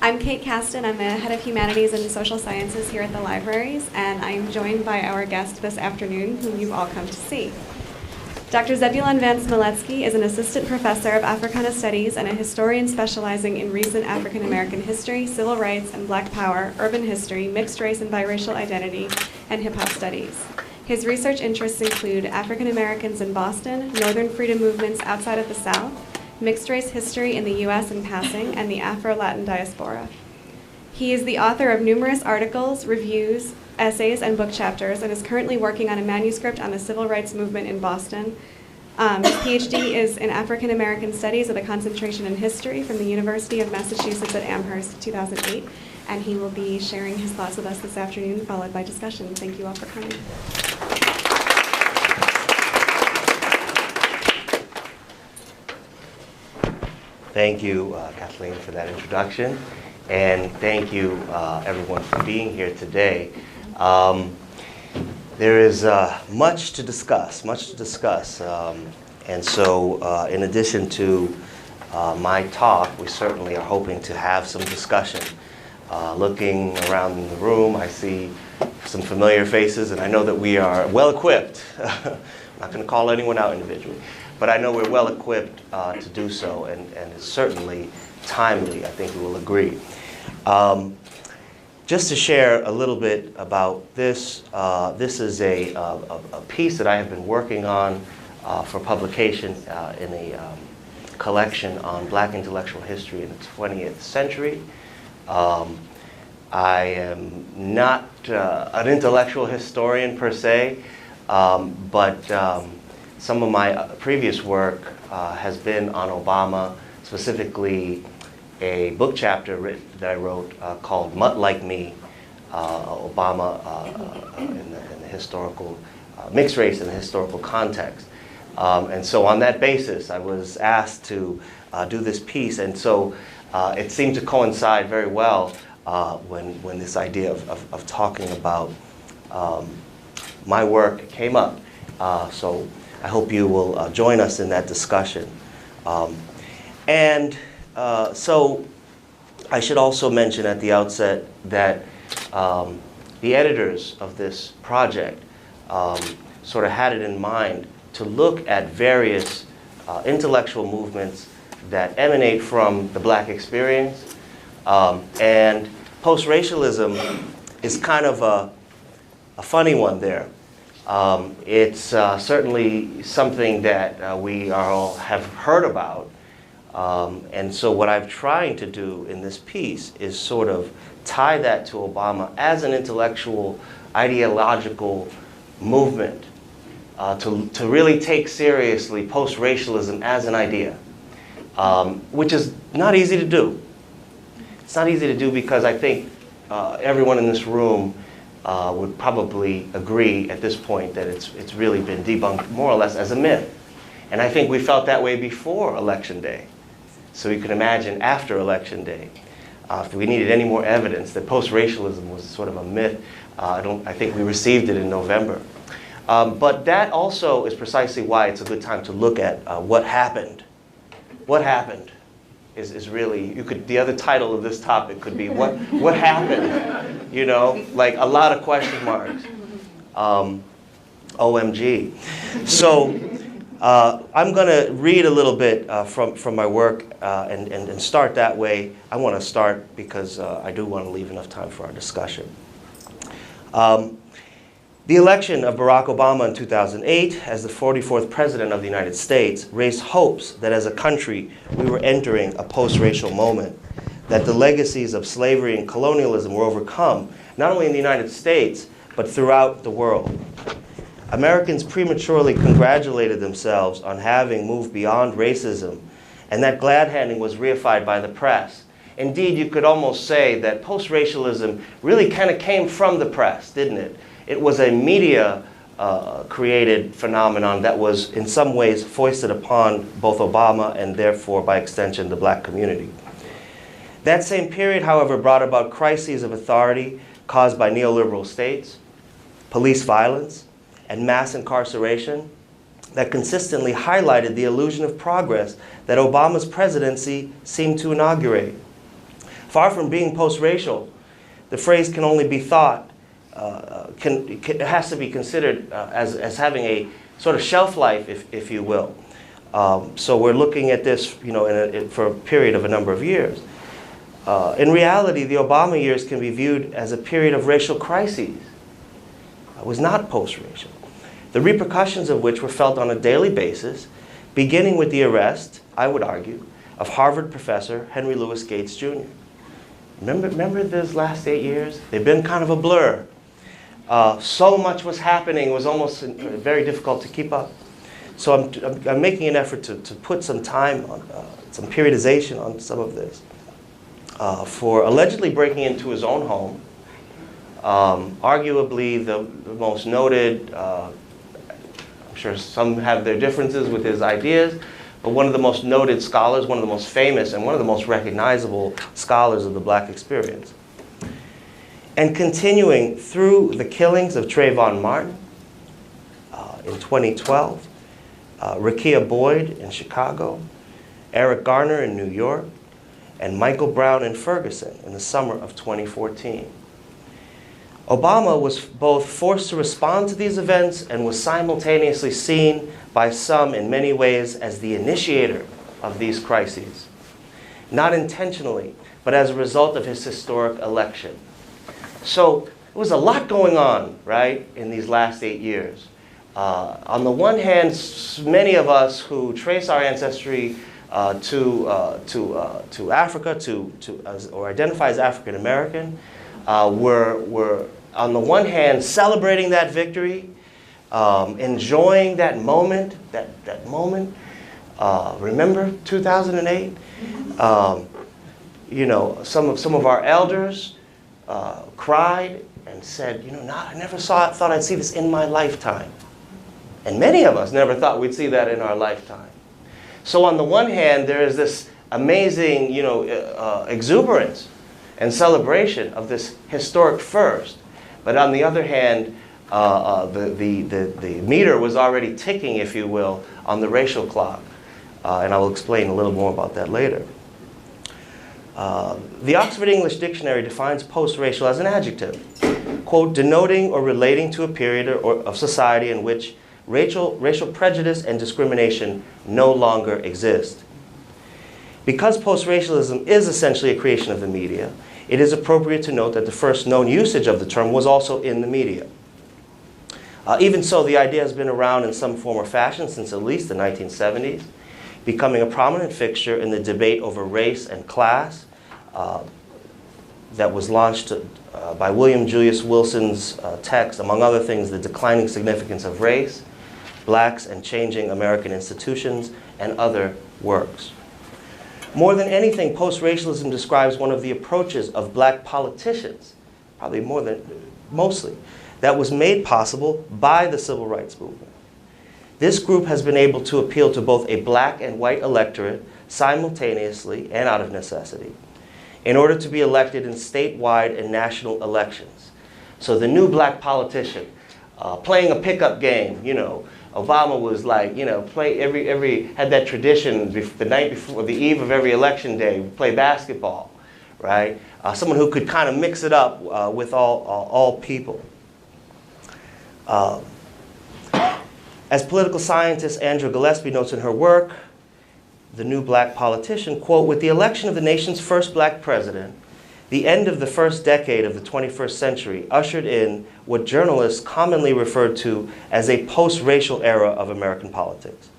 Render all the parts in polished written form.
I'm Kate Caston. I'm the head of Humanities and Social Sciences here at the libraries, and I'm joined by our guest this afternoon, whom you've all come to see. Dr. Zebulon Vance-Maletsky is an assistant professor of Africana Studies and a historian specializing in recent African American history, civil rights and Black power, urban history, mixed race and biracial identity, and hip-hop studies. His research interests include African Americans in Boston, Northern freedom movements outside of the South, mixed race history in the U.S. in passing, and the Afro-Latin diaspora. He is the author of numerous articles, reviews, essays, and book chapters, and is currently working on a manuscript on the civil rights movement in Boston. His PhD is in African American Studies with a concentration in history from the University of Massachusetts at Amherst, 2008, and he will be sharing his thoughts with us this afternoon, followed by discussion. Thank you all for coming. Thank you, Kathleen, for that introduction, and thank you, everyone, for being here today. There is much to discuss, and so in addition to my talk, we certainly are hoping to have some discussion. Looking around the room, I see some familiar faces, and I know that we are well equipped. I'm not going to call anyone out individually, but I know we're well equipped to do so, and it's certainly timely, I think we will agree. Just to share a little bit about this, this is a piece that I have been working on for publication in a collection on Black intellectual history in the 20th century. I am not an intellectual historian per se, but some of my previous work has been on Obama, specifically a book chapter that I wrote called Mutt Like Me, Obama in the historical, mixed race in the historical context. And so on that basis, I was asked to do this piece, and so it seemed to coincide very well when this idea of talking about my work came up. So I hope you will join us in that discussion. So I should also mention at the outset that the editors of this project sort of had it in mind to look at various intellectual movements that emanate from the Black experience. And post-racialism is kind of a funny one there. It's certainly something that we all have heard about. And so what I'm trying to do in this piece is sort of tie that to Obama as an intellectual, ideological movement, to really take seriously post-racialism as an idea, which is not easy to do. It's not easy to do because I think everyone in this room would probably agree at this point that it's really been debunked more or less as a myth. And I think we felt that way before Election Day. So you can imagine after Election Day, if we needed any more evidence that post-racialism was sort of a myth, I think we received it in November. But that also is precisely why it's a good time to look at what happened. What happened is really, the other title of this topic could be what happened? You know, like a lot of question marks. OMG. So I'm going to read a little bit from my work and start that way. I want to start because I do want to leave enough time for our discussion. The election of Barack Obama in 2008 as the 44th President of the United States raised hopes that as a country we were entering a post-racial moment, that the legacies of slavery and colonialism were overcome, not only in the United States, but throughout the world. Americans prematurely congratulated themselves on having moved beyond racism, and that glad-handing was reified by the press. Indeed, you could almost say that post-racialism really kind of came from the press, didn't it? It was a media-created phenomenon that was in some ways foisted upon both Obama and therefore, by extension, the Black community. That same period, however, brought about crises of authority caused by neoliberal states, police violence, and mass incarceration that consistently highlighted the illusion of progress that Obama's presidency seemed to inaugurate. Far from being post-racial, the phrase can only be thought, it has to be considered as having a sort of shelf life, if you will. So we're looking at this, you know, for a period of a number of years. In reality, the Obama years can be viewed as a period of racial crises. It was not post-racial. The repercussions of which were felt on a daily basis, beginning with the arrest, I would argue, of Harvard professor Henry Louis Gates Jr. Remember those last 8 years? They've been kind of a blur. So much was happening, it was almost very difficult to keep up. So I'm making an effort to put some time on, some periodization on some of this. For allegedly breaking into his own home, arguably the most noted, I'm sure some have their differences with his ideas, but one of the most noted scholars, one of the most famous, and one of the most recognizable scholars of the black experience. And continuing through the killings of Trayvon Martin in 2012, Rekia Boyd in Chicago, Eric Garner in New York, and Michael Brown in Ferguson in the summer of 2014. Obama was both forced to respond to these events and was simultaneously seen by some in many ways as the initiator of these crises. Not intentionally, but as a result of his historic election. So there was a lot going on, right, in these last 8 years. On the one hand, many of us who trace our ancestry to Africa, or identify as African American, were on the one hand celebrating that victory, enjoying that moment, that moment. Remember 2008? You know, some of our elders cried and said, you know, I never thought I'd see this in my lifetime. And many of us never thought we'd see that in our lifetime. So on the one hand, there is this amazing, you know, exuberance and celebration of this historic first. But on the other hand, the meter was already ticking, if you will, on the racial clock. And I will explain a little more about that later. The Oxford English Dictionary defines post-racial as an adjective, quote, denoting or relating to a period of society in which racial prejudice and discrimination no longer exist. Because post-racialism is essentially a creation of the media, it is appropriate to note that the first known usage of the term was also in the media. Even so, the idea has been around in some form or fashion since at least the 1970s, becoming a prominent fixture in the debate over race and class that was launched by William Julius Wilson's text, among other things, The Declining Significance of Race, Blacks and Changing American Institutions, and other works. More than anything, post-racialism describes one of the approaches of black politicians, probably mostly, that was made possible by the civil rights movement. This group has been able to appeal to both a black and white electorate simultaneously and out of necessity in order to be elected in statewide and national elections. So the new black politician, playing a pickup game, you know, Obama was like, you know, had that tradition the night before, the eve of every election day, play basketball, right? Someone who could kind of mix it up with all people. As political scientist Andrea Gillespie notes in her work, The New Black Politician, quote, with the election of the nation's first black president, the end of the first decade of the 21st century ushered in what journalists commonly referred to as a post-racial era of American politics.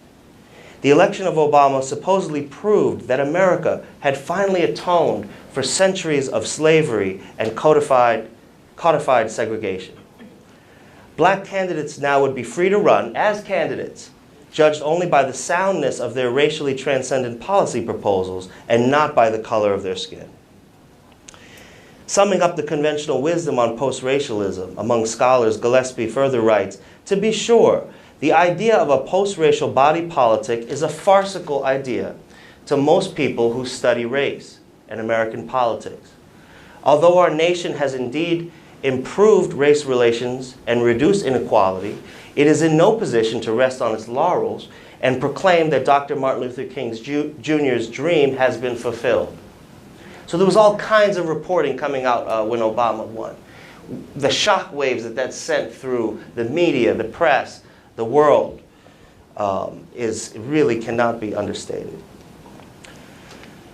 The election of Obama supposedly proved that America had finally atoned for centuries of slavery and codified segregation. Black candidates now would be free to run as candidates, judged only by the soundness of their racially transcendent policy proposals and not by the color of their skin. Summing up the conventional wisdom on post-racialism among scholars, Gillespie further writes, to be sure, the idea of a post-racial body politic is a farcical idea to most people who study race and American politics. Although our nation has indeed improved race relations and reduced inequality, it is in no position to rest on its laurels and proclaim that Dr. Martin Luther King Jr.'s dream has been fulfilled. So there was all kinds of reporting coming out when Obama won. The shock waves that sent through the media, the press, the world, really cannot be understated.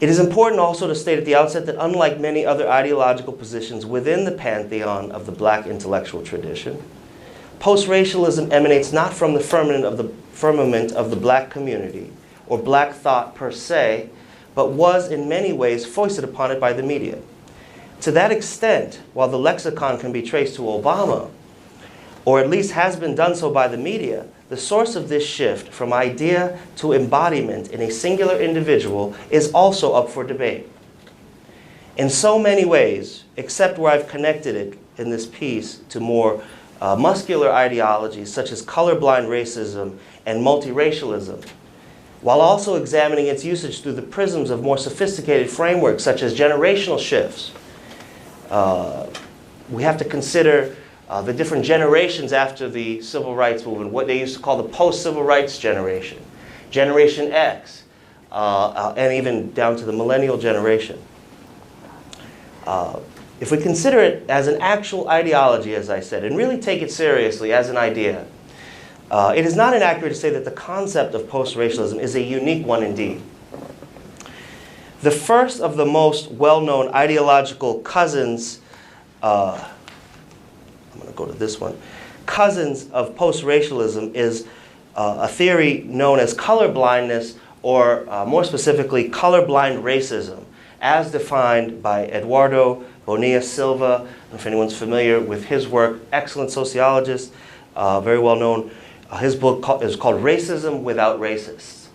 It is important also to state at the outset that unlike many other ideological positions within the pantheon of the black intellectual tradition, post-racialism emanates not from the firmament of the black community or black thought per se, but was in many ways foisted upon it by the media. To that extent, while the lexicon can be traced to Obama, or at least has been done so by the media, the source of this shift from idea to embodiment in a singular individual is also up for debate. In so many ways, except where I've connected it in this piece to more muscular ideologies such as colorblind racism and multiracialism, while also examining its usage through the prisms of more sophisticated frameworks such as generational shifts. We have to consider the different generations after the civil rights movement, what they used to call the post-civil rights generation, Generation X, and even down to the millennial generation. If we consider it as an actual ideology, as I said, and really take it seriously as an idea, it is not inaccurate to say that the concept of post-racialism is a unique one indeed. The first of the most well-known ideological cousins, I'm going to go to this one, cousins of post-racialism is a theory known as colorblindness, or more specifically, colorblind racism, as defined by Eduardo Bonilla Silva. I don't know if anyone's familiar with his work, excellent sociologist, very well known. His book is called Racism Without Racists.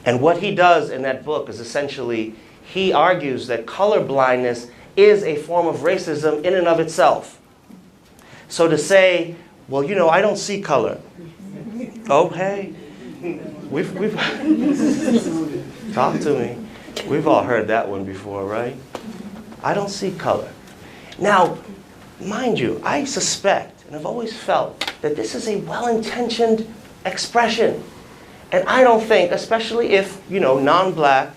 And what he does in that book is essentially, he argues that colorblindness is a form of racism in and of itself. So to say, well, you know, I don't see color. Oh, hey, we've talk to me. We've all heard that one before, right? I don't see color. Now, mind you, I suspect, and I've always felt, that this is a well-intentioned expression. And I don't think, especially if, you know, non-black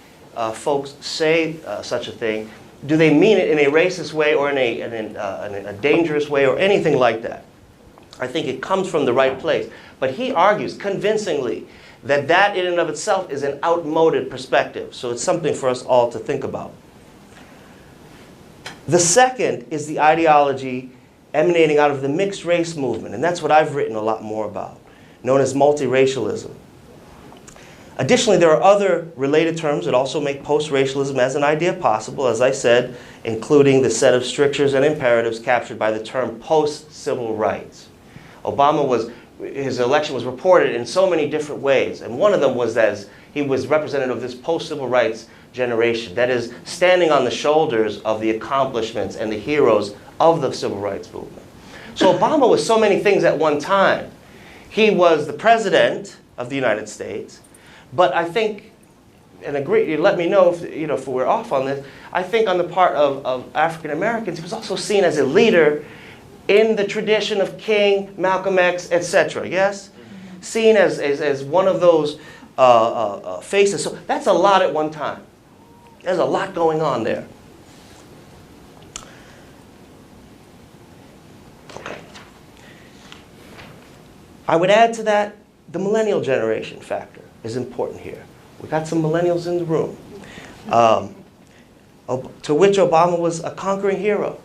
folks say such a thing, do they mean it in a racist way or in a dangerous way or anything like that. I think it comes from the right place. But he argues convincingly that that in and of itself is an outmoded perspective. So it's something for us all to think about. The second is the ideology emanating out of the mixed race movement, and that's what I've written a lot more about, known as multiracialism. Additionally, there are other related terms that also make post-racialism as an idea possible, as I said, including the set of strictures and imperatives captured by the term post-civil rights. His election was reported in so many different ways, and one of them was as he was representative of this post-civil rights generation, that is, standing on the shoulders of the accomplishments and the heroes of the civil rights movement. So Obama was so many things at one time. He was the president of the United States, but I think, and agree, let me know if we're off on this, I think on the part of African Americans, he was also seen as a leader in the tradition of King, Malcolm X, etc. Yes? Seen as one of those faces. So that's a lot at one time. There's a lot going on there. Okay. I would add to that the millennial generation factor is important here. We got some millennials in the room, to which Obama was a conquering hero.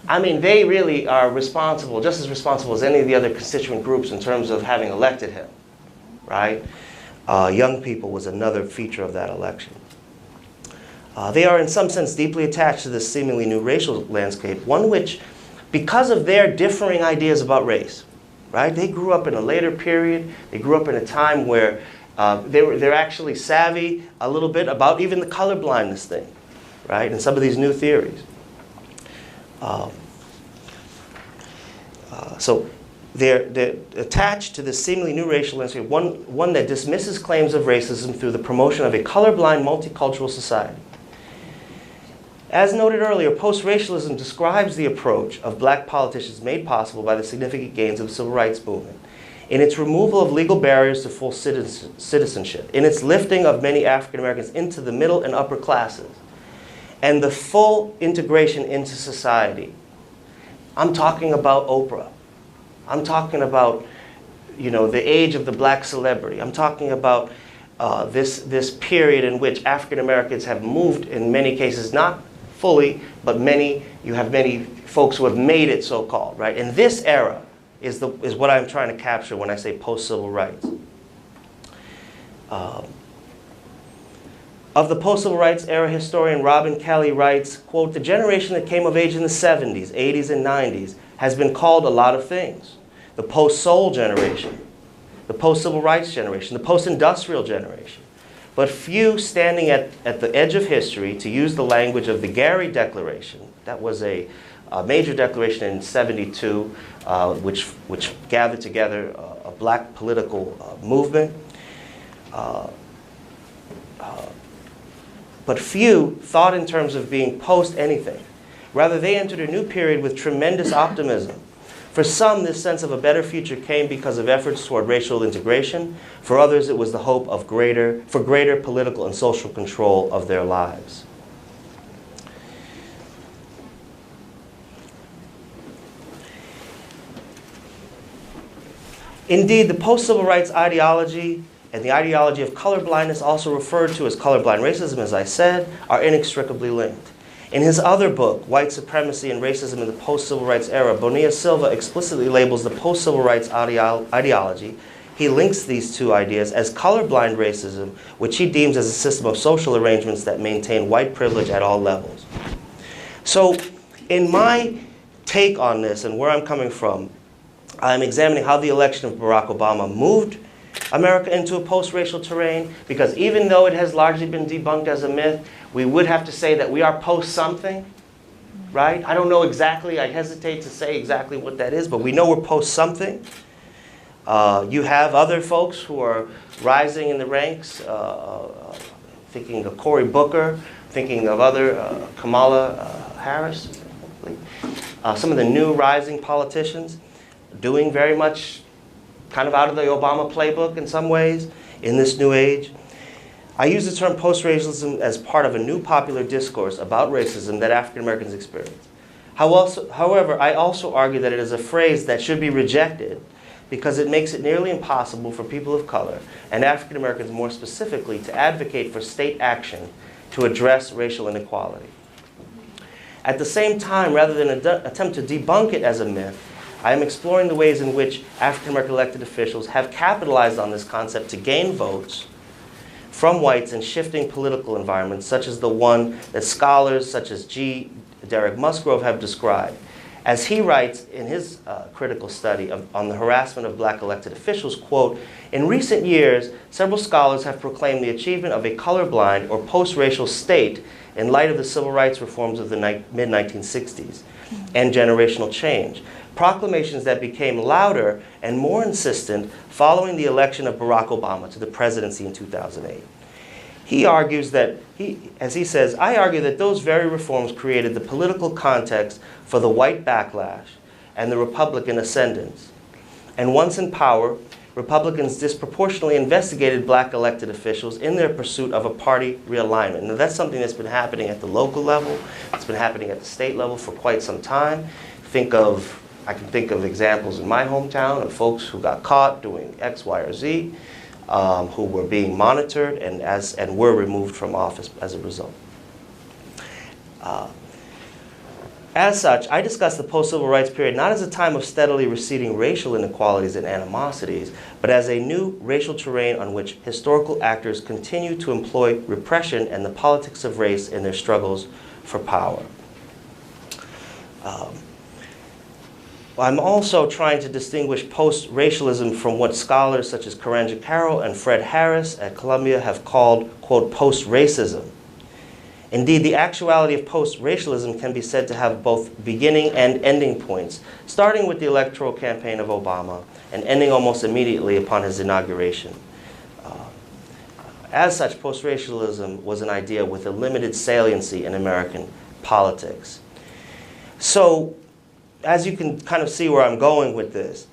I mean, they really are responsible, just as responsible as any of the other constituent groups in terms of having elected him, right? Young people was another feature of that election. They are in some sense deeply attached to this seemingly new racial landscape, one which, because of their differing ideas about race, right? They grew up in a later period. They grew up in a time where they're actually savvy a little bit about even the colorblindness thing, right? And some of these new theories. So they're attached to this seemingly new racial landscape, one that dismisses claims of racism through the promotion of a colorblind multicultural society. As noted earlier, post-racialism describes the approach of black politicians made possible by the significant gains of the civil rights movement. in its removal of legal barriers to full citizenship, in its lifting of many African Americans into the middle and upper classes, and the full integration into society. I'm talking about Oprah. I'm talking about, you know, the age of the black celebrity. I'm talking about this period in which African Americans have moved, in many cases, not fully, but you have many folks who have made it, so-called, right? And this era is what I'm trying to capture when I say post-civil rights. Of the post-civil rights era, historian Robin Kelly writes, quote, "The generation that came of age in the 70s, 80s, and 90s has been called a lot of things. The post-soul generation, the post-civil rights generation, the post-industrial generation. But few standing at the edge of history, to use the language of the Gary Declaration," that was a major declaration in '72, which gathered together a black political movement. But few thought in terms of being post-anything. Rather, they entered a new period with tremendous optimism. For some, this sense of a better future came because of efforts toward racial integration. For others, it was the hope of greater political and social control of their lives. Indeed, the post-civil rights ideology and the ideology of colorblindness, also referred to as colorblind racism, as I said, are inextricably linked. In his other book, White Supremacy and Racism in the Post-Civil Rights Era, Bonilla Silva explicitly labels the post-civil rights ideology. He links these two ideas as colorblind racism, which he deems as a system of social arrangements that maintain white privilege at all levels. So, in my take on this and where I'm coming from, I'm examining how the election of Barack Obama moved America into a post-racial terrain, because even though it has largely been debunked as a myth, we would have to say that we are post-something, right? I don't know exactly, I hesitate to say exactly what that is, but we know we're post-something. You have other folks who are rising in the ranks, thinking of Cory Booker, thinking of other, Kamala Harris, some of the new rising politicians doing very much kind of out of the Obama playbook in some ways in this new age. I use the term post-racialism as part of a new popular discourse about racism that African Americans experience. However, I also argue that it is a phrase that should be rejected because it makes it nearly impossible for people of color, and African Americans more specifically, to advocate for state action to address racial inequality. At the same time, rather than attempt to debunk it as a myth, I am exploring the ways in which African American elected officials have capitalized on this concept to gain votes from whites in shifting political environments, such as the one that scholars such as G. Derek Musgrove have described. As he writes in his critical study on the harassment of black elected officials, quote, "In recent years, several scholars have proclaimed the achievement of a colorblind or post-racial state in light of the civil rights reforms of the mid-1960s and generational change. Proclamations that became louder and more insistent following the election of Barack Obama to the presidency in 2008. He argues that, as he says, "I argue that those very reforms created the political context for the white backlash and the Republican ascendance. And once in power, Republicans disproportionately investigated black elected officials in their pursuit of a party realignment." Now, that's something that's been happening at the local level. It's been happening at the state level for quite some time. I can think of examples in my hometown of folks who got caught doing X, Y, or Z, who were being monitored and were removed from office as a result. As such, I discuss the post-civil rights period not as a time of steadily receding racial inequalities and animosities, but as a new racial terrain on which historical actors continue to employ repression and the politics of race in their struggles for power. I'm also trying to distinguish post-racialism from what scholars such as Karanja Carroll and Fred Harris at Columbia have called, quote, post-racism. Indeed, the actuality of post-racialism can be said to have both beginning and ending points, starting with the electoral campaign of Obama and ending almost immediately upon his inauguration. As such, post-racialism was an idea with a limited saliency in American politics. So, as you can kind of see where I'm going with this,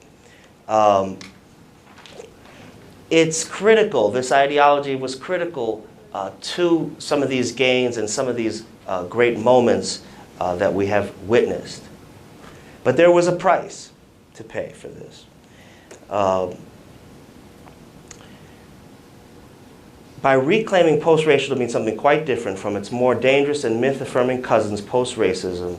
it's critical, this ideology was critical to some of these gains and some of these great moments that we have witnessed. But there was a price to pay for this. By reclaiming post-racial to mean something quite different from its more dangerous and myth-affirming cousins, post-racism,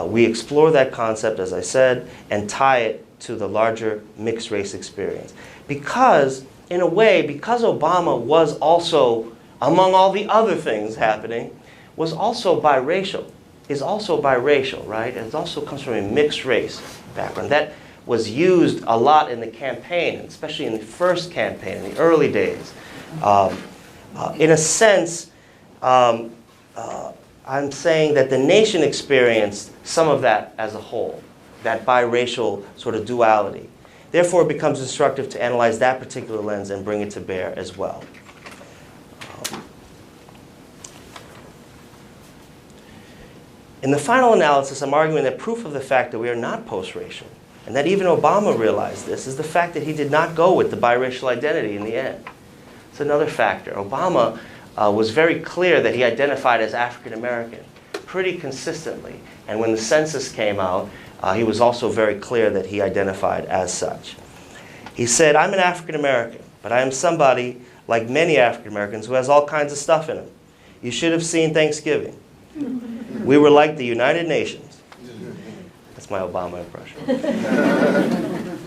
we explore that concept, as I said, and tie it to the larger mixed-race experience. Because, in a way, because Obama was also, among all the other things happening, was also biracial, is also biracial, right? And it also comes from a mixed-race background. That was used a lot in the campaign, especially in the first campaign, in the early days. In a sense, I'm saying that the nation experienced some of that as a whole, that biracial sort of duality. Therefore, it becomes instructive to analyze that particular lens and bring it to bear as well. In the final analysis, I'm arguing that proof of the fact that we are not post-racial, and that even Obama realized this, is the fact that he did not go with the biracial identity in the end. It's another factor. Obama was very clear that he identified as African American pretty consistently. And when the census came out, he was also very clear that he identified as such. He said, "I'm an African American, but I am somebody, like many African Americans, who has all kinds of stuff in him. You should have seen Thanksgiving. We were like the United Nations." That's my Obama impression.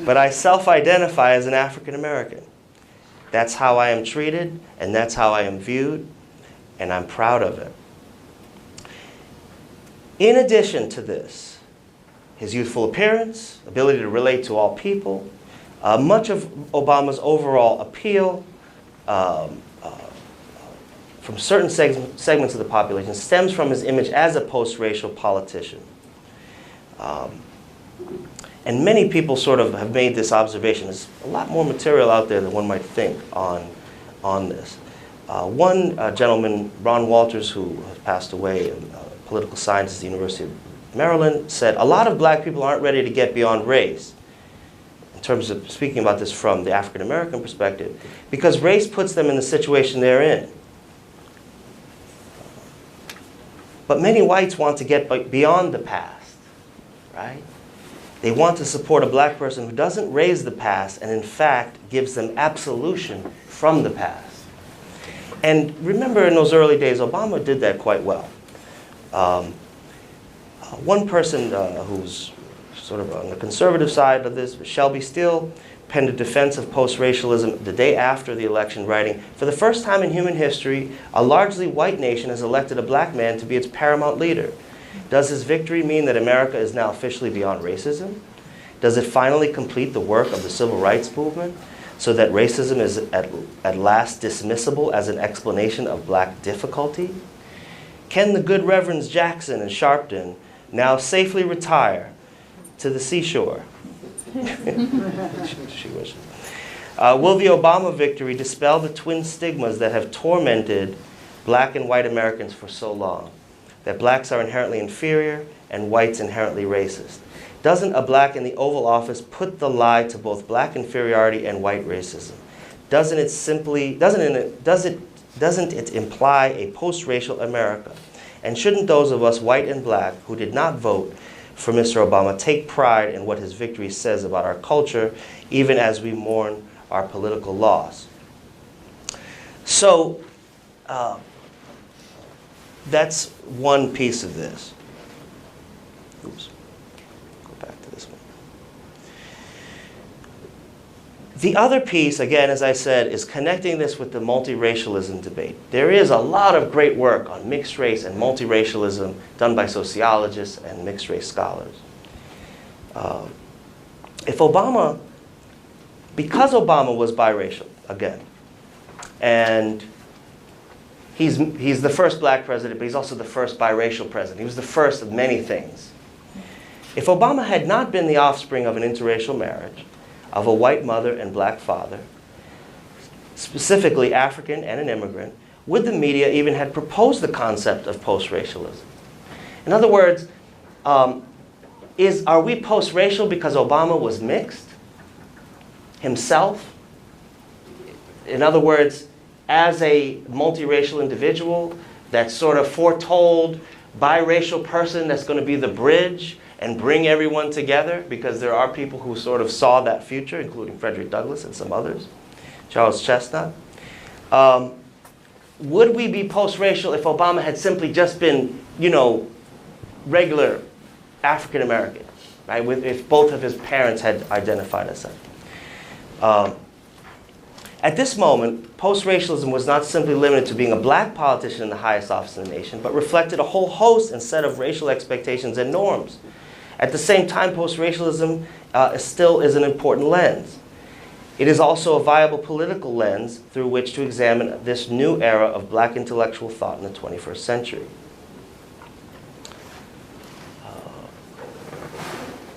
"But I self-identify as an African American. That's how I am treated, and that's how I am viewed, and I'm proud of it." In addition to this, his youthful appearance, ability to relate to all people, much of Obama's overall appeal from certain segments of the population stems from his image as a post-racial politician. And many people sort of have made this observation. There's a lot more material out there than one might think on this. One gentleman, Ron Walters, who has passed away, a political scientist at the University of Maryland, said, "A lot of black people aren't ready to get beyond race," in terms of speaking about this from the African American perspective, because race puts them in the situation they're in. But many whites want to get beyond the past, right? They want to support a black person who doesn't raise the past and in fact gives them absolution from the past. And remember, in those early days, Obama did that quite well. One person who's sort of on the conservative side of this, Shelby Steele, penned a defense of post-racialism the day after the election, writing, "For the first time in human history, a largely white nation has elected a black man to be its paramount leader. Does his victory mean that America is now officially beyond racism? Does it finally complete the work of the civil rights movement so that racism is at last dismissible as an explanation of black difficulty? Can the good Reverends Jackson and Sharpton now safely retire to the seashore?" She wishes. "Will the Obama victory dispel the twin stigmas that have tormented black and white Americans for so long? That blacks are inherently inferior and whites inherently racist. Doesn't a black in the Oval Office put the lie to both black inferiority and white racism? Doesn't it imply a post-racial America? And shouldn't those of us, white and black, who did not vote for Mr. Obama, take pride in what his victory says about our culture, even as we mourn our political loss?" So, that's one piece of this. Oops. Go back to this one. The other piece, again, as I said, is connecting this with the multiracialism debate. There is a lot of great work on mixed race and multiracialism done by sociologists and mixed race scholars. Because Obama was biracial, again, and he's the first black president, but he's also the first biracial president. He was the first of many things. If Obama had not been the offspring of an interracial marriage, of a white mother and black father, specifically African and an immigrant, would the media even have proposed the concept of post-racialism? In other words, are we post-racial because Obama was mixed himself? In other words, as a multiracial individual that's sort of foretold biracial person that's going to be the bridge and bring everyone together, because there are people who sort of saw that future, including Frederick Douglass and some others, Charles Chestnut. Would we be post-racial if Obama had simply just been, you know, regular African American, right? If both of his parents had identified as such. At this moment, post-racialism was not simply limited to being a black politician in the highest office in the nation, but reflected a whole host and set of racial expectations and norms. At the same time, post-racialism still is an important lens. It is also a viable political lens through which to examine this new era of black intellectual thought in the 21st century.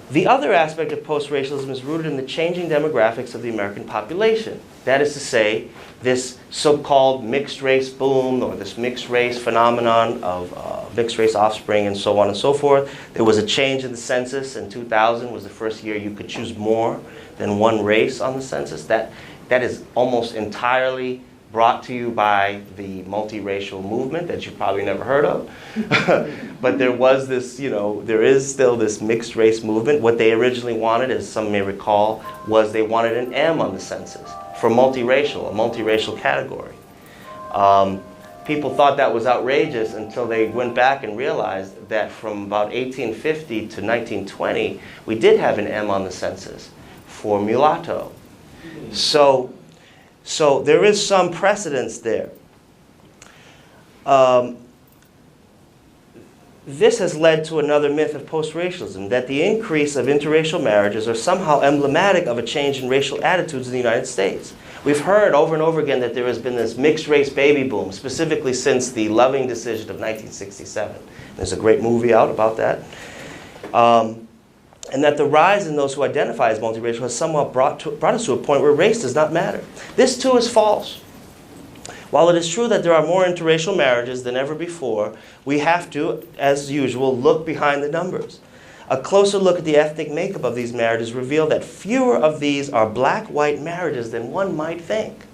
The other aspect of post-racialism is rooted in the changing demographics of the American population. That is to say, this so-called mixed race boom, or this mixed race phenomenon of mixed race offspring and so on and so forth. There was a change in the census in 2000, was the first year you could choose more than one race on the census. That is almost entirely brought to you by the multiracial movement that you've probably never heard of. But there was this, you know, there is still this mixed race movement. What they originally wanted, as some may recall, was they wanted an M on the census for multiracial, a multiracial category. People thought that was outrageous until they went back and realized that from about 1850 to 1920, we did have an M on the census for mulatto. So there is some precedence there. This has led to another myth of post-racialism, that the increase of interracial marriages are somehow emblematic of a change in racial attitudes in the United States. We've heard over and over again that there has been this mixed-race baby boom, specifically since the Loving decision of 1967. There's a great movie out about that. And that the rise in those who identify as multiracial has somewhat brought us to a point where race does not matter. This too is false. While it is true that there are more interracial marriages than ever before, we have to, as usual, look behind the numbers. A closer look at the ethnic makeup of these marriages reveal that fewer of these are black-white marriages than one might think.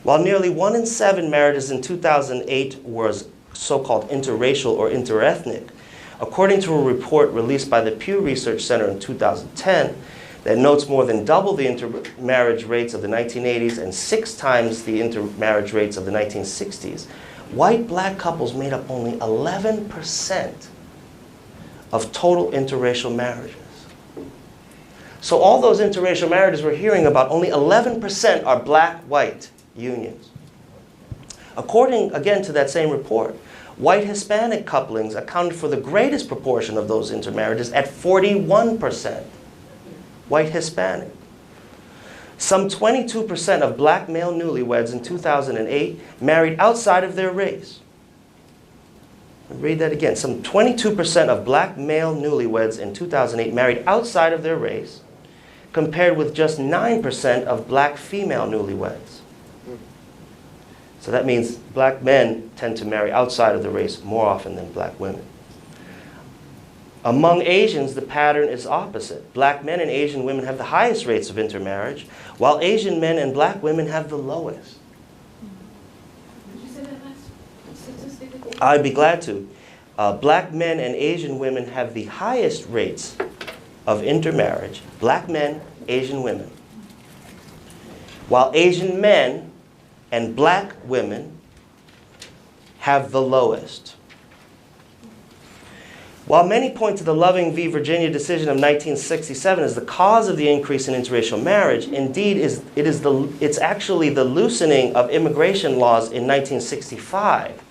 While nearly 1 in 7 marriages in 2008 was so-called interracial or interethnic, according to a report released by the Pew Research Center in 2010 that notes more than double the intermarriage rates of the 1980s and 6 times the intermarriage rates of the 1960s, white-black couples made up only 11% of total interracial marriages. So all those interracial marriages we're hearing about, only 11% are black-white unions. According, again, to that same report, white-Hispanic couplings accounted for the greatest proportion of those intermarriages at 41%. White-Hispanic. Some 22% of black male newlyweds in 2008 married outside of their race. I'll read that again. Some 22% of black male newlyweds in 2008 married outside of their race, compared with just 9% of black female newlyweds. So that means black men tend to marry outside of the race more often than black women. Among Asians, the pattern is opposite. Black men and Asian women have the highest rates of intermarriage, while Asian men and black women have the lowest. Could you say that last statistic? I'd be glad to. Black men and Asian women have the highest rates of intermarriage. Black men, Asian women. While Asian men and black women have the lowest. While many point to the Loving v. Virginia decision of 1967 as the cause of the increase in interracial marriage, indeed it's actually the loosening of immigration laws in 1965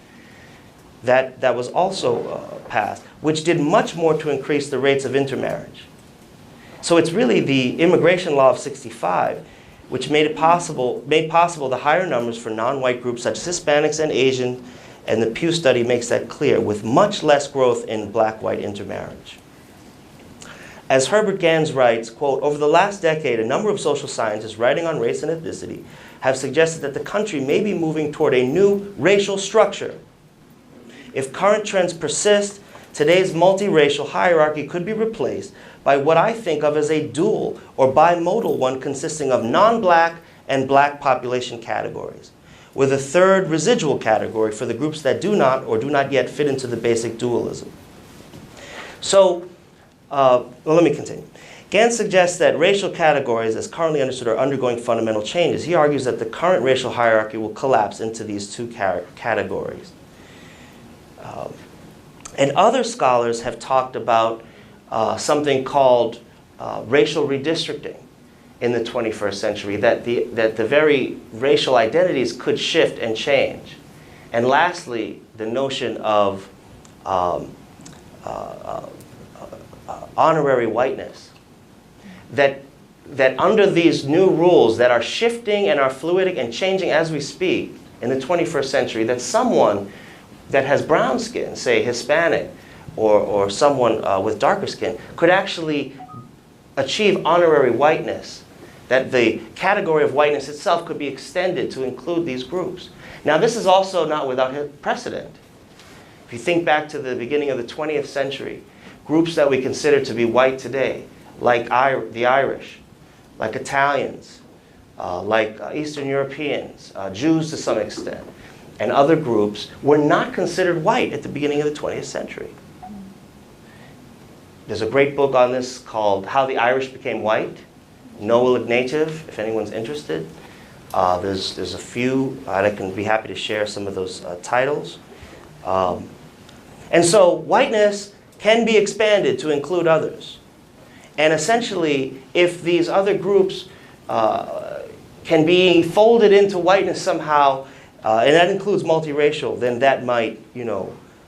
that was also passed, which did much more to increase the rates of intermarriage. So it's really the immigration law of 65 which made possible the higher numbers for non-white groups such as Hispanics and Asian, and the Pew study makes that clear, with much less growth in black-white intermarriage. As Herbert Gans writes, quote, "Over the last decade, a number of social scientists writing on race and ethnicity have suggested that the country may be moving toward a new racial structure. If current trends persist, today's multiracial hierarchy could be replaced by what I think of as a dual or bimodal one consisting of non-black and black population categories, with a third residual category for the groups that do not or do not yet fit into the basic dualism. So, well, let me continue. Gans suggests that racial categories, as currently understood, are undergoing fundamental changes. He argues that the current racial hierarchy will collapse into these two categories. And other scholars have talked about something called racial redistricting in the 21st century, that the very racial identities could shift and change. And lastly, the notion of honorary whiteness. That under these new rules that are shifting and are fluidic and changing as we speak in the 21st century, that someone that has brown skin, say Hispanic, or someone with darker skin, could actually achieve honorary whiteness, that the category of whiteness itself could be extended to include these groups. Now, this is also not without precedent. If you think back to the beginning of the 20th century, groups that we consider to be white today, like the Irish, like Italians, like Eastern Europeans, Jews to some extent, and other groups, were not considered white at the beginning of the 20th century. There's a great book on this called How the Irish Became White, Noel Ignatieff, if anyone's interested. There's a few, and I can be happy to share some of those titles. And so whiteness can be expanded to include others. And essentially, if these other groups can be folded into whiteness somehow, and that includes multiracial, then that might,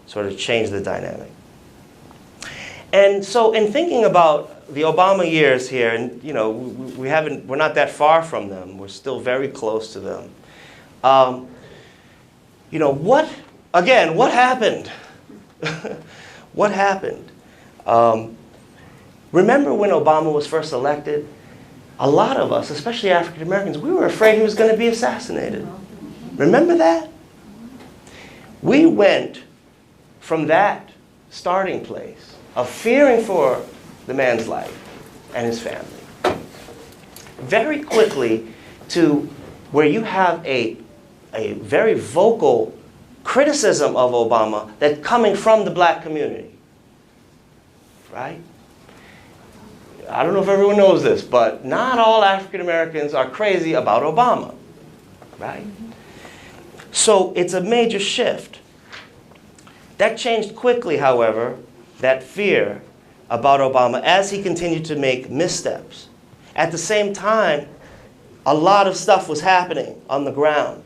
sort of change the dynamic. And so in thinking about the Obama years here, and we're not that far from them. We're still very close to them. What happened? What happened? Remember when Obama was first elected? A lot of us, especially African Americans, we were afraid he was going to be assassinated. Remember that? We went from that starting place of fearing for the man's life and his family very quickly to where you have a very vocal criticism of Obama that's coming from the black community, right? I don't know if everyone knows this, but not all African Americans are crazy about Obama, right? So it's a major shift. That changed quickly, however, that fear about Obama as he continued to make missteps. At the same time, a lot of stuff was happening on the ground.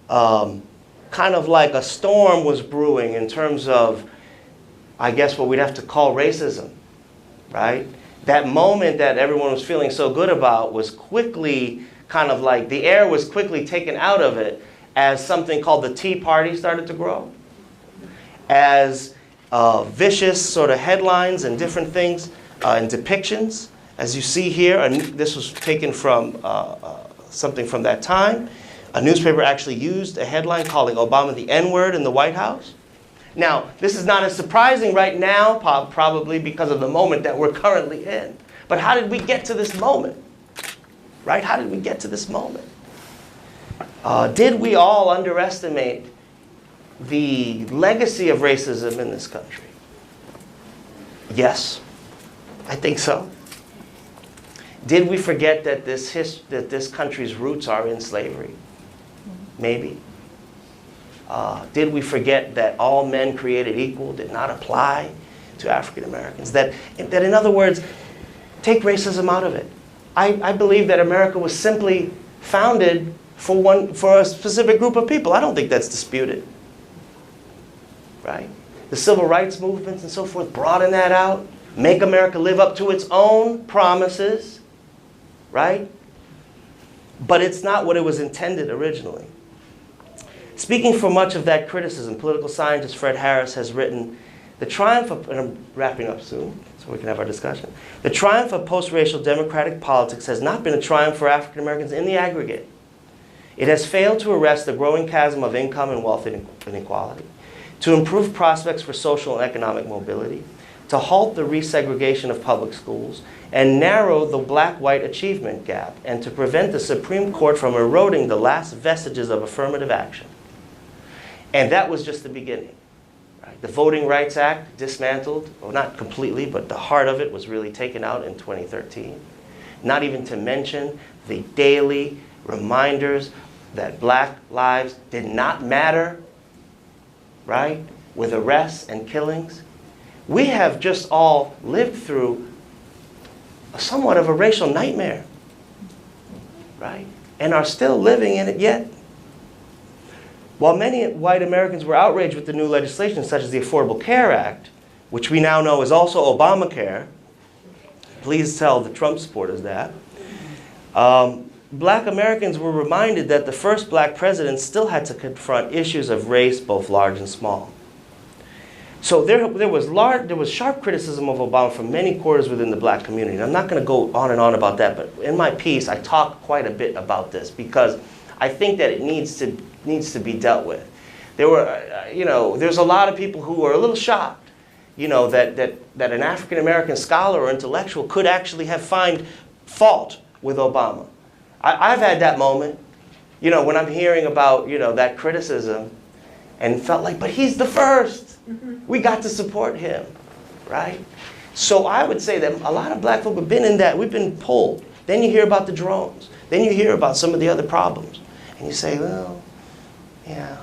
Kind of like a storm was brewing in terms of, I guess, what we'd have to call racism, right? That moment that everyone was feeling so good about was quickly kind of like, the air was quickly taken out of it as something called the Tea Party started to grow. As vicious sort of headlines and different things and depictions, as you see here, and this was taken from something from that time. A newspaper actually used a headline calling Obama the N-word in the White House. Now, this is not as surprising right now, probably because of the moment that we're currently in. But how did we get to this moment? Right? How did we get to this moment? Did we all underestimate the legacy of racism in this country? Yes, I think so. Did we forget that this country's roots are in slavery? Maybe. Did we forget that all men created equal did not apply to African Americans? That in other words, take racism out of it. I believe that America was simply founded for a specific group of people. I don't think that's disputed. Right? The civil rights movements and so forth broaden that out. Make America live up to its own promises. Right? But it's not what it was intended originally. Speaking for much of that criticism, political scientist Fred Harris has written, the triumph of, and I'm wrapping up soon so we can have our discussion, the triumph of post-racial democratic politics has not been a triumph for African Americans in the aggregate. It has failed to arrest the growing chasm of income and wealth inequality, to improve prospects for social and economic mobility, to halt the resegregation of public schools and narrow the black-white achievement gap, and to prevent the Supreme Court from eroding the last vestiges of affirmative action. And that was just the beginning. Right? The Voting Rights Act dismantled, well, not completely, but the heart of it was really taken out in 2013. Not even to mention the daily reminders that black lives did not matter, right? With arrests and killings. We have just all lived through somewhat of a racial nightmare, right? And are still living in it yet. While many white Americans were outraged with the new legislation, such as the Affordable Care Act, which we now know is also Obamacare, please tell the Trump supporters that, black Americans were reminded that the first black president still had to confront issues of race, both large and small. So there was sharp criticism of Obama from many quarters within the black community. And I'm not going to go on and on about that, but in my piece, I talk quite a bit about this because I think that it needs to be dealt with. There were, there's a lot of people who were a little shocked, that an African American scholar or intellectual could actually find fault with Obama. I've had that moment, when I'm hearing about, that criticism, and felt like, but he's the first. We got to support him, right? So I would say that a lot of black folk have been in that. We've been pulled. Then you hear about the drones. Then you hear about some of the other problems. And you say, well, yeah,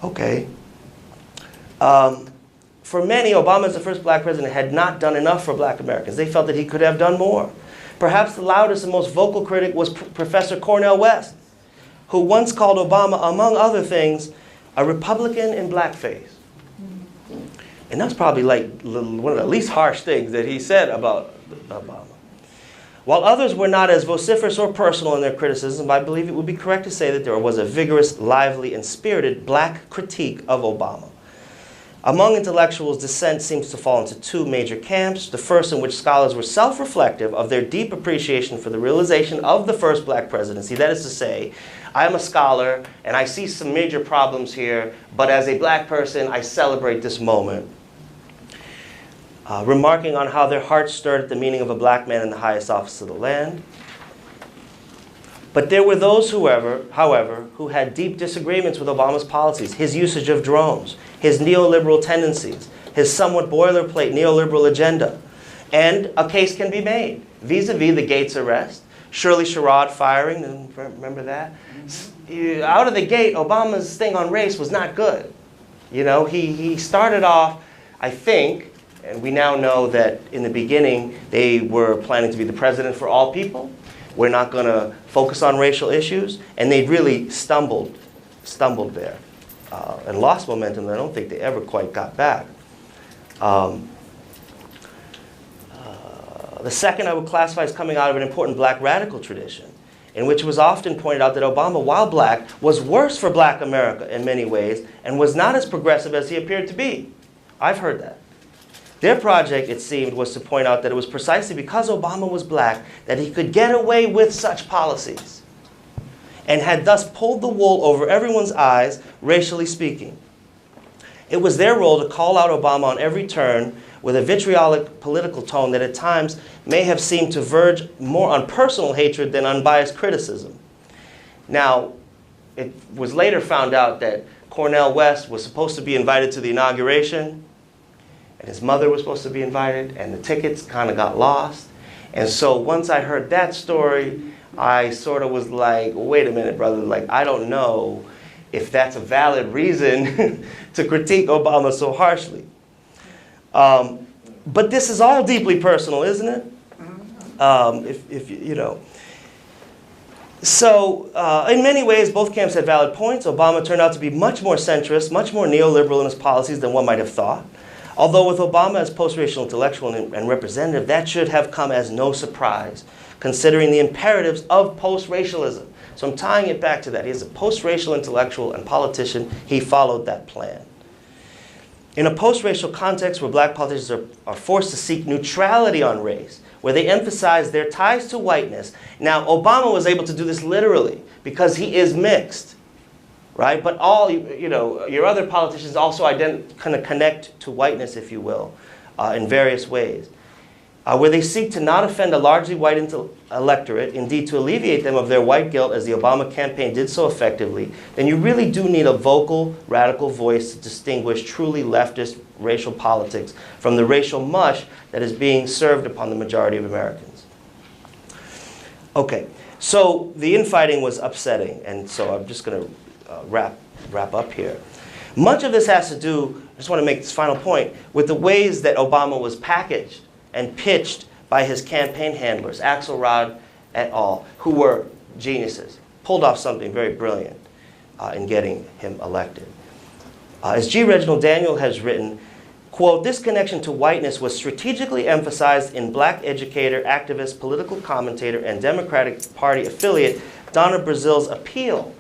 okay. For many, Obama as the first black president had not done enough for black Americans. They felt that he could have done more. Perhaps the loudest and most vocal critic was Professor Cornel West, who once called Obama, among other things, a Republican in blackface. And that's probably like one of the least harsh things that he said about Obama. While others were not as vociferous or personal in their criticism, I believe it would be correct to say that there was a vigorous, lively, and spirited black critique of Obama. Among intellectuals, dissent seems to fall into two major camps. The first, in which scholars were self-reflective of their deep appreciation for the realization of the first black presidency. That is to say, I am a scholar, and I see some major problems here, but as a black person, I celebrate this moment. Remarking on how their hearts stirred at the meaning of a black man in the highest office of the land. But there were those, however, who had deep disagreements with Obama's policies, his usage of drones, his neoliberal tendencies, his somewhat boilerplate neoliberal agenda. And a case can be made vis-a-vis the Gates arrest, Shirley Sherrod firing, and remember that? Out of the gate, Obama's thing on race was not good. He started off, I think, and we now know that in the beginning they were planning to be the president for all people. We're not going to focus on racial issues, and they really stumbled there and lost momentum. I don't think they ever quite got back. The second I would classify as coming out of an important black radical tradition, in which it was often pointed out that Obama, while black, was worse for black America in many ways and was not as progressive as he appeared to be. I've heard that. Their project, it seemed, was to point out that it was precisely because Obama was black that he could get away with such policies, and had thus pulled the wool over everyone's eyes, racially speaking. It was their role to call out Obama on every turn with a vitriolic political tone that at times may have seemed to verge more on personal hatred than unbiased criticism. Now, it was later found out that Cornel West was supposed to be invited to the inauguration, and his mother was supposed to be invited, and the tickets kind of got lost. And so once I heard that story, I sort of was like, wait a minute, brother, like, I don't know if that's a valid reason to critique Obama so harshly. But this is all deeply personal, isn't it? So in many ways, both camps had valid points. Obama turned out to be much more centrist, much more neoliberal in his policies than one might have thought. Although with Obama as post-racial intellectual and representative, that should have come as no surprise, considering the imperatives of post-racialism. So I'm tying it back to that. He is a post-racial intellectual and politician. He followed that plan. In a post-racial context where black politicians are forced to seek neutrality on race, where they emphasize their ties to whiteness. Now, Obama was able to do this literally because he is mixed, right? But all, your other politicians also kind of connect to whiteness, if you will. in various ways, where they seek to not offend a largely white electorate, indeed to alleviate them of their white guilt as the Obama campaign did so effectively, then you really do need a vocal, radical voice to distinguish truly leftist racial politics from the racial mush that is being served upon the majority of Americans. Okay, so the infighting was upsetting, and so I'm just going to wrap up here. Much of this has to do, I just want to make this final point, with the ways that Obama was packaged and pitched by his campaign handlers, Axelrod et al., who were geniuses, pulled off something very brilliant in getting him elected. As G. Reginald Daniel has written, quote, "This connection to whiteness was strategically emphasized in black educator, activist, political commentator, and Democratic Party affiliate Donna Brazil's appeal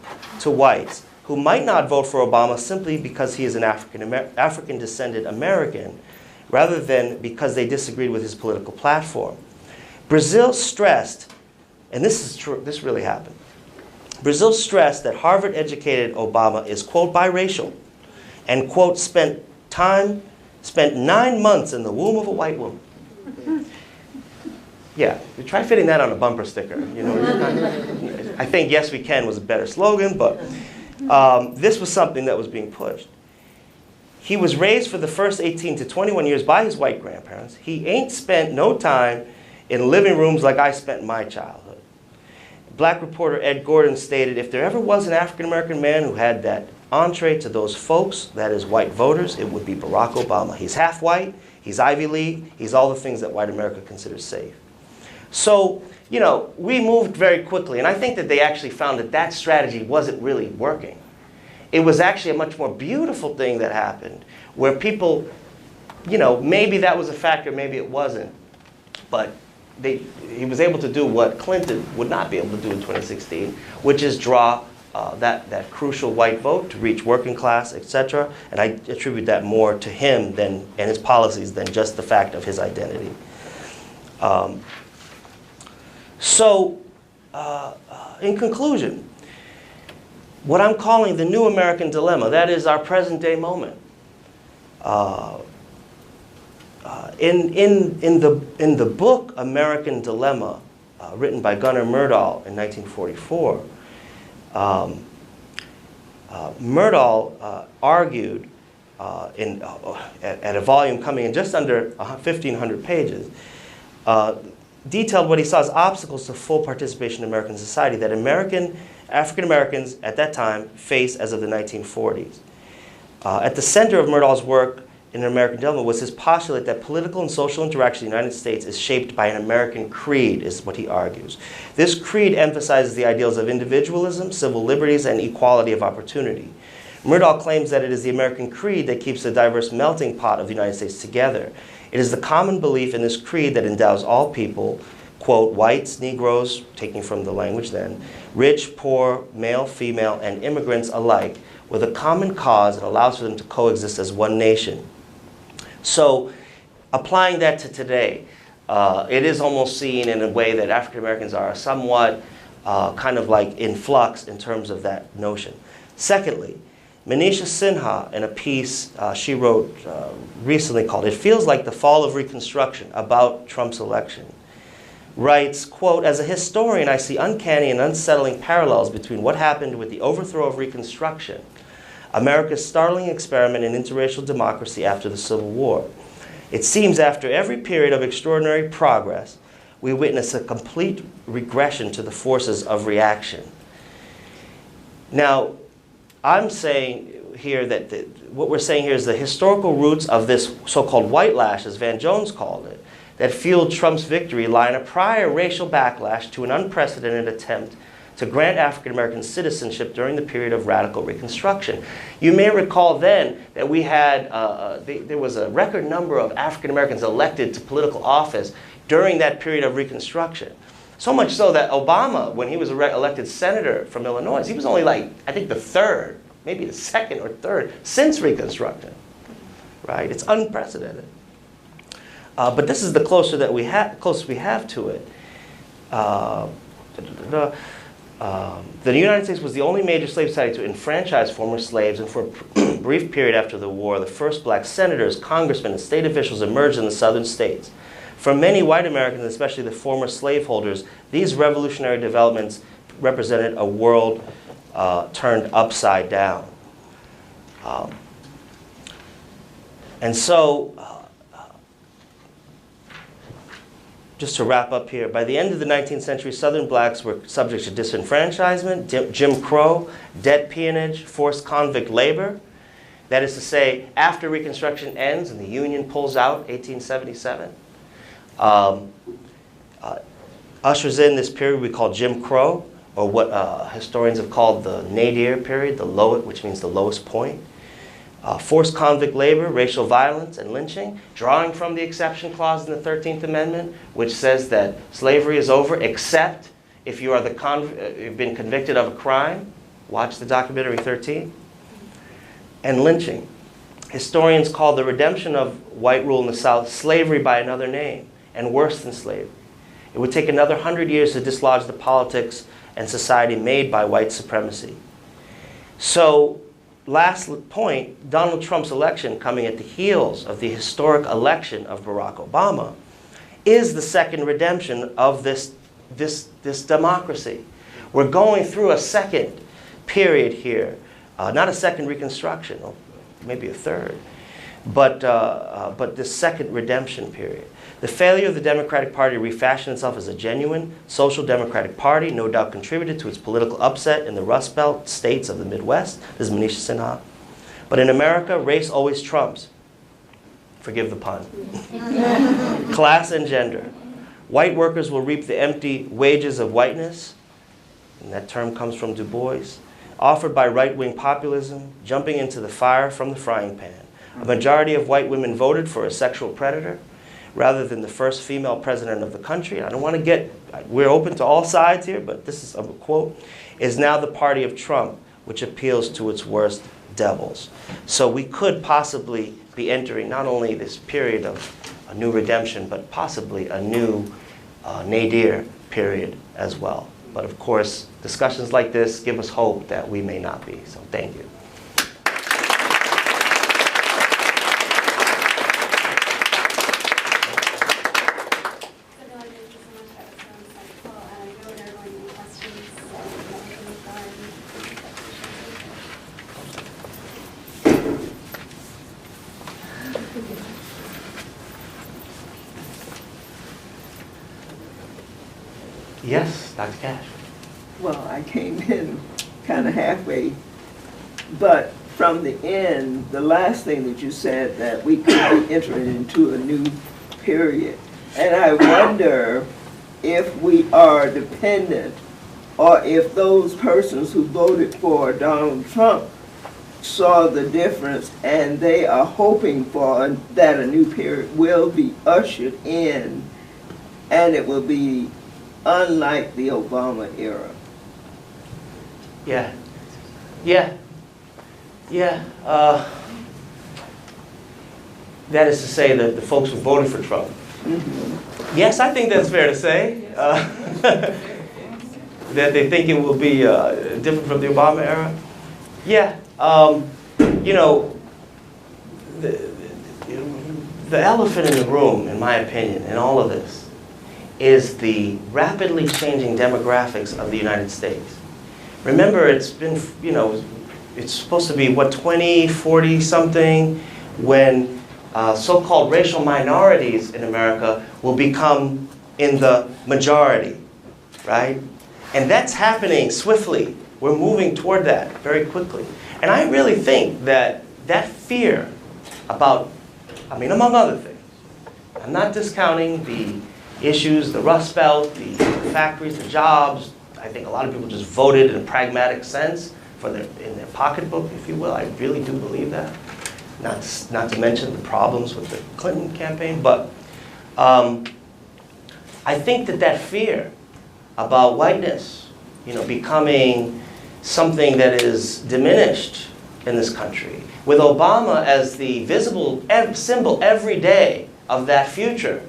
to whites who might not vote for Obama simply because he is an African-descended American, rather than because they disagreed with his political platform. Brazil stressed, and this is true, this really happened, Brazil stressed that Harvard-educated Obama is, quote, biracial, and, quote, spent 9 months in the womb of a white woman." Yeah, we try fitting that on a bumper sticker. You know, I think "Yes, we can" was a better slogan, but this was something that was being pushed. He was raised for the first 18 to 21 years by his white grandparents. He ain't spent no time in living rooms like I spent my childhood. Black reporter Ed Gordon stated, "If there ever was an African-American man who had that entree to those folks, that is white voters, it would be Barack Obama. He's half white, he's Ivy League, he's all the things that white America considers safe." So, you know, we moved very quickly, and I think that they actually found that that strategy wasn't really working. It was actually a much more beautiful thing that happened, where people, you know, maybe that was a factor, maybe it wasn't, but he was able to do what Clinton would not be able to do in 2016, which is draw that crucial white vote to reach working class, etc. And I attribute that more to him and his policies than just the fact of his identity. In conclusion, what I'm calling the new American dilemma, that is our present day moment. In the book American Dilemma, written by Gunnar Myrdal in 1944, Myrdal argued at a volume coming in just under 1,500 pages, detailed what he saw as obstacles to full participation in American society that African Americans at that time faced as of the 1940s. At the center of Myrdal's work in American Dilemma was his postulate that political and social interaction in the United States is shaped by an American creed, is what he argues. This creed emphasizes the ideals of individualism, civil liberties, and equality of opportunity. Myrdal claims that it is the American creed that keeps the diverse melting pot of the United States together. It is the common belief in this creed that endows all people, quote, whites, Negroes, taking from the language then, rich, poor, male, female, and immigrants alike, with a common cause that allows for them to coexist as one nation. So, applying that to today, it is almost seen in a way that African Americans are somewhat kind of like in flux in terms of that notion. Secondly, Manisha Sinha, in a piece she wrote recently called "It Feels Like the Fall of Reconstruction" about Trump's election, writes, quote, "As a historian, I see uncanny and unsettling parallels between what happened with the overthrow of Reconstruction, America's startling experiment in interracial democracy after the Civil War. It seems after every period of extraordinary progress, we witness a complete regression to the forces of reaction." Now, I'm saying here that what we're saying here is the historical roots of this so-called white lash, as Van Jones called it, that fueled Trump's victory lie in a prior racial backlash to an unprecedented attempt to grant African American citizenship during the period of radical Reconstruction. You may recall then that we had, there was a record number of African Americans elected to political office during that period of Reconstruction. So much so that Obama, when he was elected senator from Illinois, he was only like, I think the third, maybe the second or third since Reconstruction, right? It's unprecedented. But this is the closest we have to it. The United States was the only major slave society to enfranchise former slaves and for brief period after the war, the first black senators, congressmen, and state officials emerged in the southern states. For many white Americans, especially the former slaveholders, these revolutionary developments represented a world turned upside down. And so, just to wrap up here, by the end of the 19th century, Southern blacks were subject to disenfranchisement, Jim Crow, debt peonage, forced convict labor. That is to say, after Reconstruction ends and the Union pulls out, 1877, ushers in this period we call Jim Crow, or what historians have called the nadir period, which means the lowest point. Forced convict labor, racial violence, and lynching, drawing from the exception clause in the 13th Amendment, which says that slavery is over except if you are you've been convicted of a crime. Watch the documentary 13. And lynching. Historians call the redemption of white rule in the South slavery by another name, and worse than slavery. It would take another 100 years to dislodge the politics and society made by white supremacy. So, last point, Donald Trump's election, coming at the heels of the historic election of Barack Obama, is the second redemption of this democracy. We're going through a second period here, not a second Reconstruction, or maybe a third, but this second redemption period. The failure of the Democratic Party to refashion itself as a genuine social democratic party no doubt contributed to its political upset in the Rust Belt states of the Midwest. This is Manisha Sinha. But in America, race always trumps. Forgive the pun. Class and gender. White workers will reap the empty wages of whiteness, and that term comes from Du Bois, offered by right-wing populism, jumping into the fire from the frying pan. A majority of white women voted for a sexual predator rather than the first female president of the country. I don't want to we're open to all sides here, but this is a quote, is now the party of Trump, which appeals to its worst devils. So we could possibly be entering not only this period of a new redemption, but possibly a new nadir period as well. But of course, discussions like this give us hope that we may not be. So thank you. Yes, Dr. Cash. Well, I came in kind of halfway, but from the end, the last thing that you said, that we could be entering into a new period. And I wonder if we are dependent, or if those persons who voted for Donald Trump saw the difference and they are hoping for that a new period will be ushered in, and it will be unlike the Obama era. Yeah. That is to say that the folks who voted for Trump. Mm-hmm. Yes, I think that's fair to say. That they think it will be different from the Obama era. Yeah. You know, the elephant in the room, in my opinion, in all of this, is the rapidly changing demographics of the United States. Remember, it's been, you know, it's supposed to be, what, 20, 40 something, when so-called racial minorities in America will become in the majority, right? And that's happening swiftly. We're moving toward that very quickly. And I really think that that fear about, I mean, among other things, I'm not discounting the issues, the Rust Belt, the factories, the jobs. I think a lot of people just voted in a pragmatic sense in their pocketbook, if you will. I really do believe that. Not to mention the problems with the Clinton campaign, but I think that fear about whiteness, you know, becoming something that is diminished in this country, with Obama as the visible symbol every day of that future,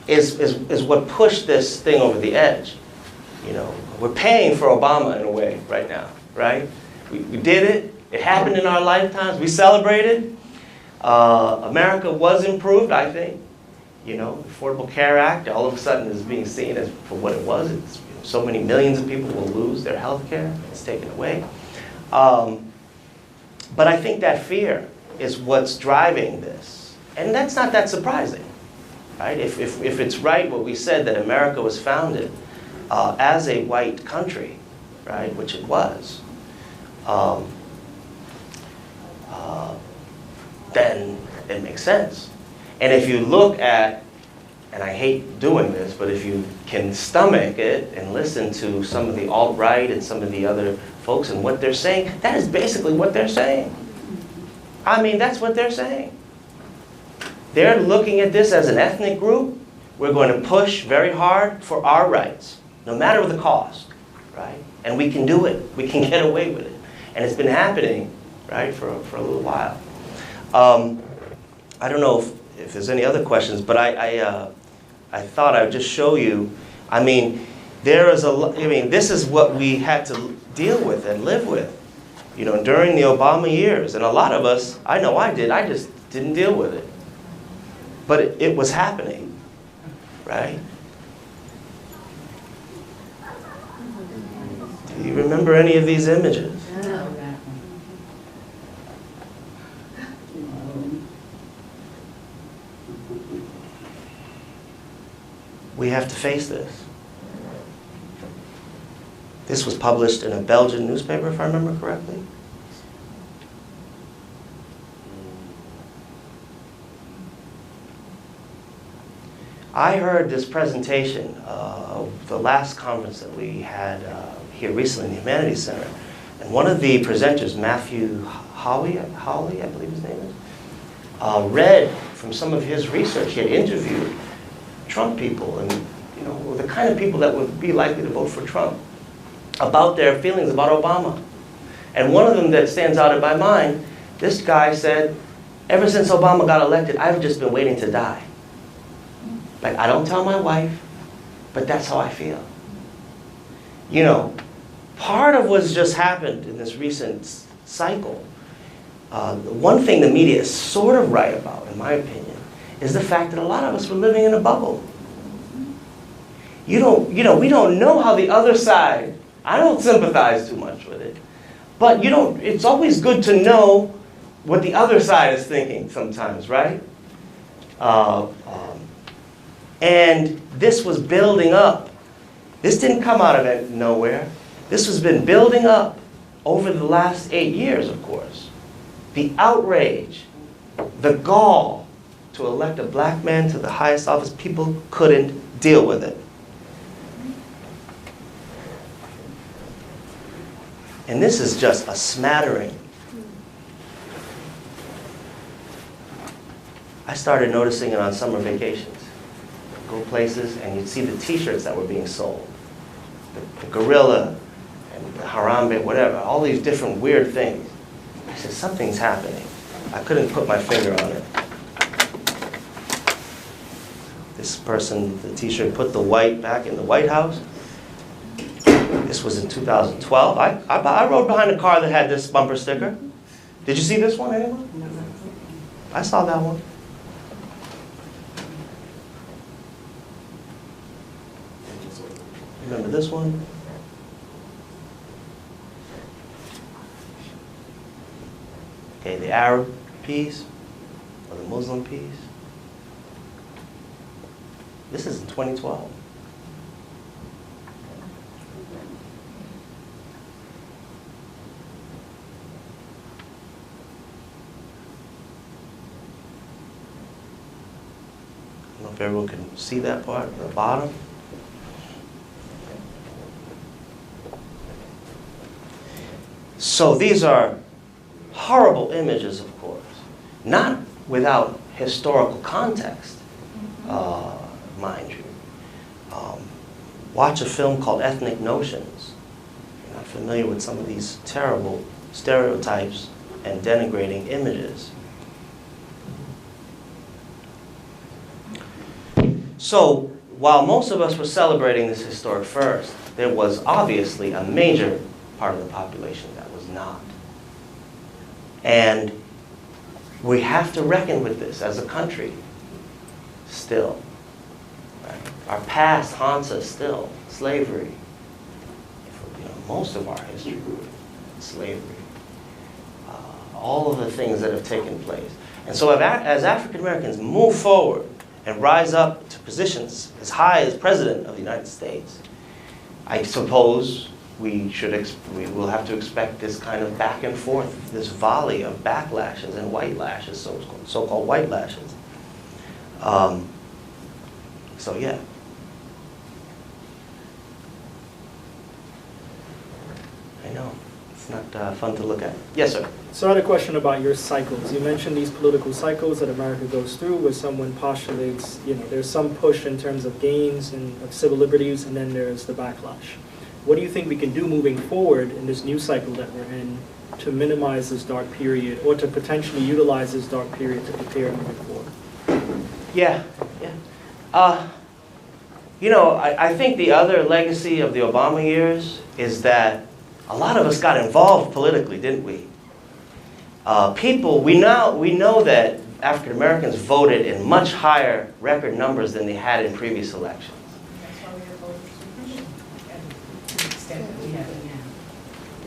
is what pushed this thing over the edge. You know, we're paying for Obama in a way right now, right? We did it. It happened in our lifetimes. We celebrated. America was improved, I think. You know, Affordable Care Act all of a sudden is being seen as for what it was. It's, so many millions of people will lose their health care. It's taken away. But I think that fear is what's driving this. And that's not that surprising, right? If it's right what we said, that America was founded as a white country, right, which it was, then it makes sense. And if you look at, and I hate doing this, but if you can stomach it and listen to some of the alt-right and some of the other folks and what they're saying, that is basically what they're saying. I mean, that's what they're saying. They're looking at this as an ethnic group. We're going to push very hard for our rights, no matter the cost, right? And we can do it. We can get away with it. And it's been happening, right, for a little while. I don't know if there's any other questions, but I thought I would just show you. I mean, this is what we had to deal with and live with, you know, during the Obama years. And a lot of us, I know I did, I just didn't deal with it. But it was happening, right? Do you remember any of these images? We have to face this. This was published in a Belgian newspaper, if I remember correctly. I heard this presentation of the last conference that we had here recently in the Humanities Center. And one of the presenters, Matthew Hawley, I believe his name is, read from some of his research. He had interviewed Trump people and, you know, the kind of people that would be likely to vote for Trump about their feelings about Obama. And one of them that stands out in my mind, this guy said, ever since Obama got elected, I've just been waiting to die. Like, I don't tell my wife, but that's how I feel. You know, part of what's just happened in this recent cycle, one thing the media is sort of right about, in my opinion, is the fact that a lot of us were living in a bubble. We don't know how the other side, I don't sympathize too much with it, but it's always good to know what the other side is thinking sometimes, right? And this was building up. This didn't come out of nowhere. This has been building up over the last 8 years, of course. The outrage, the gall to elect a black man to the highest office, people couldn't deal with it. And this is just a smattering. I started noticing it on summer vacations. Go places and you'd see the t-shirts that were being sold. The gorilla and the Harambe, whatever, all these different weird things. I said, something's happening. I couldn't put my finger on it. This person, the t-shirt, put the white back in the White House. This was in 2012. I rode behind a car that had this bumper sticker. Did you see this one, anyone? I saw that one. Remember this one? Okay, the Arab piece, or the Muslim piece. This is in 2012. I don't know if everyone can see that part at the bottom. So these are horrible images, of course, not without historical context, mind you. Watch a film called Ethnic Notions. You're not familiar with some of these terrible stereotypes and denigrating images. So while most of us were celebrating this historic first, there was obviously a major part of the population that was not. And we have to reckon with this as a country still. Right? Our past haunts us still. Slavery. Most of our history, slavery. All of the things that have taken place. And so as African Americans move forward and rise up to positions as high as President of the United States, I suppose we will have to expect this kind of back and forth, this volley of backlashes and white lashes, so-called white lashes. So yeah. I know. It's not fun to look at. Yes, sir. So I had a question about your cycles. You mentioned these political cycles that America goes through where someone postulates, there's some push in terms of gains and of civil liberties, and then there's the backlash. What do you think we can do moving forward in this new cycle that we're in to minimize this dark period or to potentially utilize this dark period to prepare moving forward? Yeah. I think the other legacy of the Obama years is that a lot of us got involved politically, didn't we? We know that African Americans voted in much higher record numbers than they had in previous elections. That's why we have voter suppression, and to the extent that we have it now.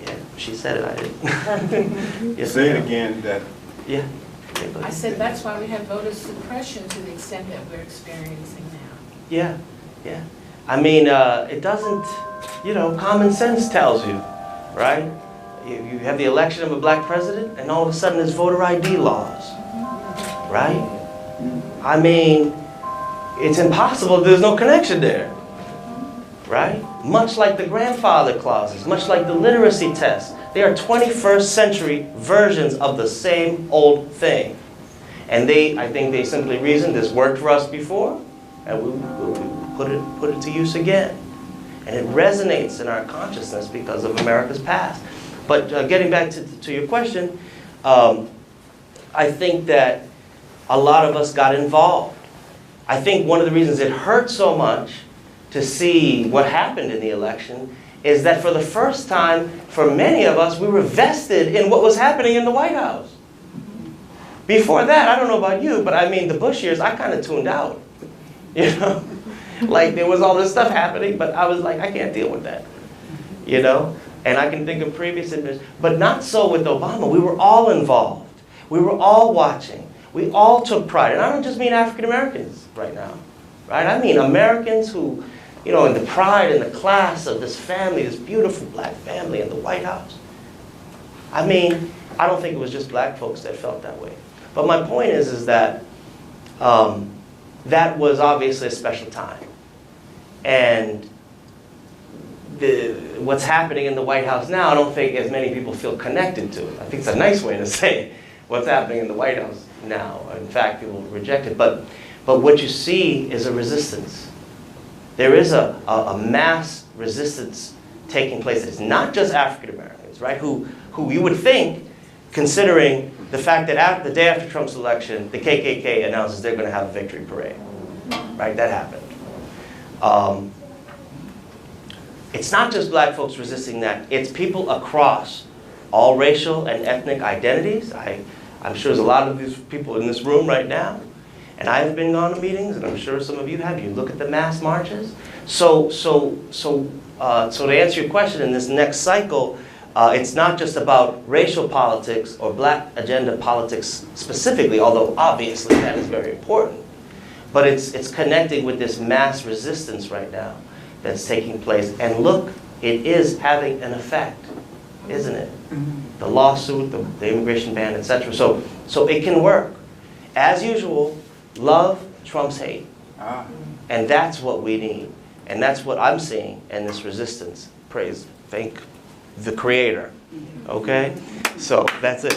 Yeah, she said it, I didn't. Yes, Say it ma'am. again, that Yeah. I said that's why we have voter suppression to the extent that we're experiencing now. Yeah. I mean, it doesn't, common sense tells you, right? You have the election of a black president, and all of a sudden there's voter ID laws, right? I mean, it's impossible. There's no connection there, right? Much like the grandfather clauses, much like the literacy test. They are 21st century versions of the same old thing. And I think they simply reasoned this worked for us before, and we'll put it to use again. And it resonates in our consciousness because of America's past. But getting back to your question, I think that a lot of us got involved. I think one of the reasons it hurt so much to see what happened in the election is that for the first time, for many of us, we were vested in what was happening in the White House. Before that, I don't know about you, but I mean, the Bush years, I kind of tuned out. Like there was all this stuff happening, but I was like, I can't deal with that. And I can think of previous administrations, but not so with Obama. We were all involved. We were all watching. We all took pride. And I don't just mean African Americans right now, right? I mean Americans who, in the pride and the class of this family, this beautiful black family in the White House. I mean, I don't think it was just black folks that felt that way. But my point is that that was obviously a special time. And what's happening in the White House now, I don't think as many people feel connected to it. I think it's a nice way to say what's happening in the White House now. In fact, people reject it. But what you see is a resistance. There is a mass resistance taking place. It's not just African Americans, right? Who you would think, considering the fact that the day after Trump's election, the KKK announces they're going to have a victory parade. Right? That happened. It's not just black folks resisting that. It's people across all racial and ethnic identities. I'm sure there's a lot of these people in this room right now. And I've been gone to meetings, and I'm sure some of you have. You look at the mass marches. So to answer your question, in this next cycle, it's not just about racial politics or black agenda politics specifically, although obviously that is very important. But it's connecting with this mass resistance right now that's taking place. And look, it is having an effect, isn't it? The lawsuit, the immigration ban, etc. So it can work. As usual, love trumps hate. And that's what we need. And that's what I'm seeing in this resistance. Thank the Creator. Okay? So that's it.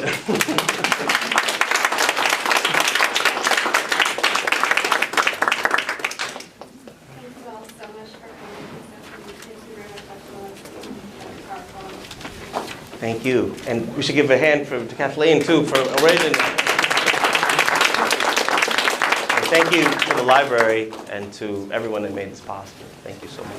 Thank you. And we should give a hand to Kathleen, too, for arranging that. And thank you to the library and to everyone that made this possible. Thank you so much.